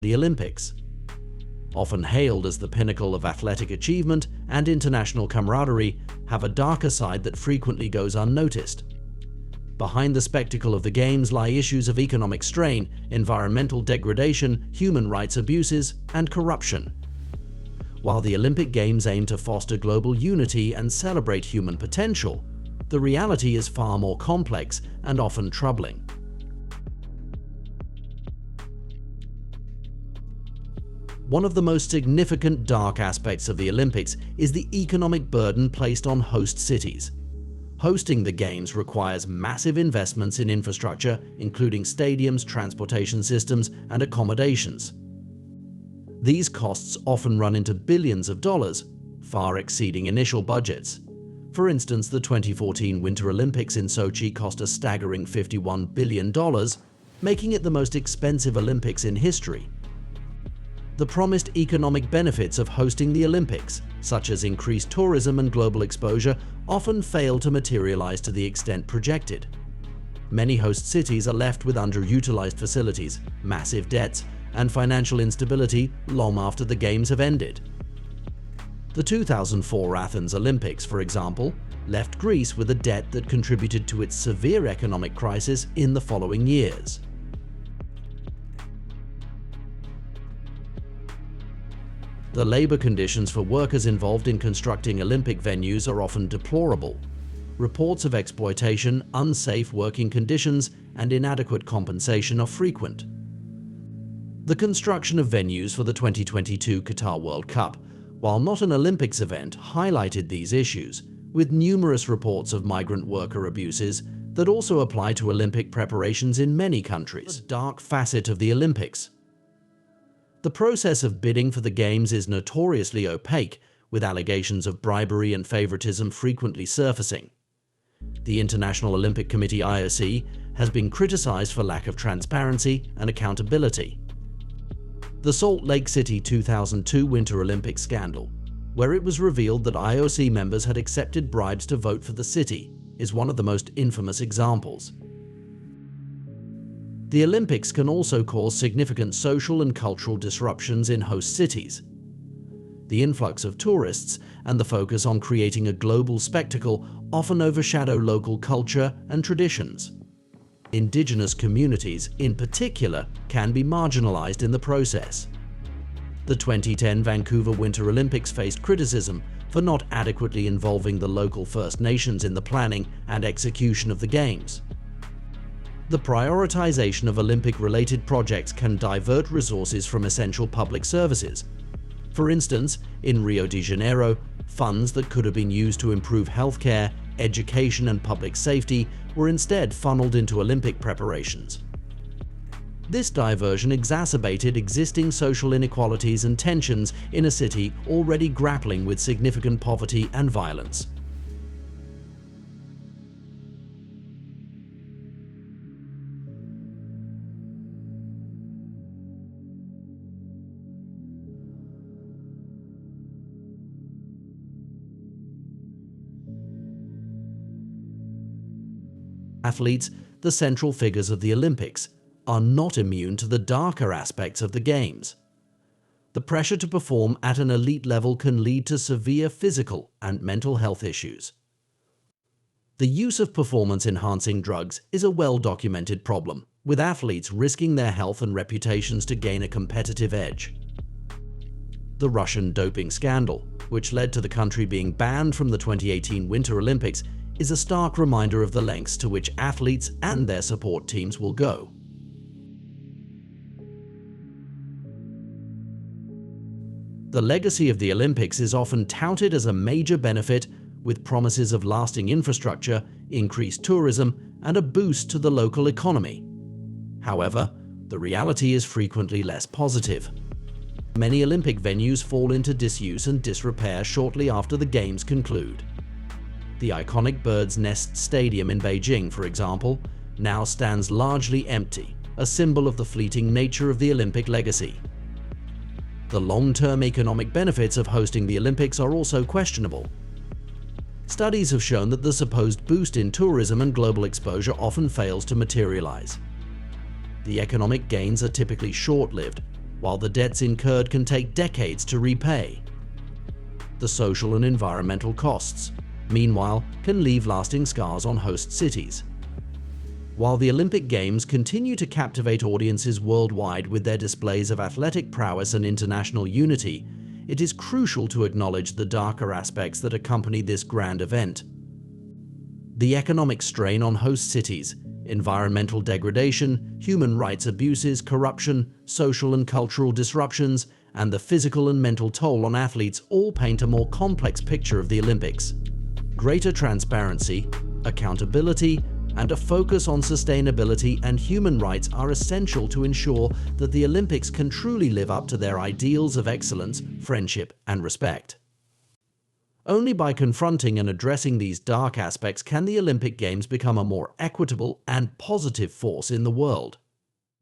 The Olympics. Often hailed as the pinnacle of athletic achievement and international camaraderie, have a darker side that frequently goes unnoticed. Behind the spectacle of the Games lie issues of economic strain, environmental degradation, human rights abuses, and corruption. While the Olympic Games aim to foster global unity and celebrate human potential, the reality is far more complex and often troubling. One of the most significant dark aspects of the Olympics is the economic burden placed on host cities. Hosting the Games requires massive investments in infrastructure, including stadiums, transportation systems, and accommodations. These costs often run into billions of dollars, far exceeding initial budgets. For instance, the 2014 Winter Olympics in Sochi cost a staggering $51 billion, making it the most expensive Olympics in history. The promised economic benefits of hosting the Olympics, such as increased tourism and global exposure, often fail to materialize to the extent projected. Many host cities are left with underutilized facilities, massive debts, and financial instability long after the Games have ended. The 2004 Athens Olympics, for example, left Greece with a debt that contributed to its severe economic crisis in the following years. The labor conditions for workers involved in constructing Olympic venues are often deplorable. Reports of exploitation, unsafe working conditions, and inadequate compensation are frequent. The construction of venues for the 2022 Qatar World Cup, while not an Olympics event, highlighted these issues, with numerous reports of migrant worker abuses that also apply to Olympic preparations in many countries. A dark facet of the Olympics. The process of bidding for the Games is notoriously opaque, with allegations of bribery and favoritism frequently surfacing. The International Olympic Committee (IOC) has been criticized for lack of transparency and accountability. The Salt Lake City 2002 Winter Olympics scandal, where it was revealed that IOC members had accepted bribes to vote for the city, is one of the most infamous examples. The Olympics can also cause significant social and cultural disruptions in host cities. The influx of tourists and the focus on creating a global spectacle often overshadow local culture and traditions. Indigenous communities, in particular, can be marginalized in the process. The 2010 Vancouver Winter Olympics faced criticism for not adequately involving the local First Nations in the planning and execution of the Games. The prioritization of Olympic-related projects can divert resources from essential public services. For instance, in Rio de Janeiro, funds that could have been used to improve healthcare, education, and public safety were instead funneled into Olympic preparations. This diversion exacerbated existing social inequalities and tensions in a city already grappling with significant poverty and violence. Athletes, the central figures of the Olympics, are not immune to the darker aspects of the Games. The pressure to perform at an elite level can lead to severe physical and mental health issues. The use of performance-enhancing drugs is a well-documented problem, with athletes risking their health and reputations to gain a competitive edge. The Russian doping scandal, which led to the country being banned from the 2018 Winter Olympics, is a stark reminder of the lengths to which athletes and their support teams will go. The legacy of the Olympics is often touted as a major benefit, with promises of lasting infrastructure, increased tourism, and a boost to the local economy. However, the reality is frequently less positive. Many Olympic venues fall into disuse and disrepair shortly after the Games conclude. The iconic Bird's Nest Stadium in Beijing, for example, now stands largely empty, a symbol of the fleeting nature of the Olympic legacy. The long-term economic benefits of hosting the Olympics are also questionable. Studies have shown that the supposed boost in tourism and global exposure often fails to materialize. The economic gains are typically short-lived, while the debts incurred can take decades to repay. The social and environmental costs, meanwhile, can leave lasting scars on host cities. While the Olympic Games continue to captivate audiences worldwide with their displays of athletic prowess and international unity, it is crucial to acknowledge the darker aspects that accompany this grand event. The economic strain on host cities, environmental degradation, human rights abuses, corruption, social and cultural disruptions, and the physical and mental toll on athletes all paint a more complex picture of the Olympics. Greater transparency, accountability, and a focus on sustainability and human rights are essential to ensure that the Olympics can truly live up to their ideals of excellence, friendship, and respect. Only by confronting and addressing these dark aspects can the Olympic Games become a more equitable and positive force in the world.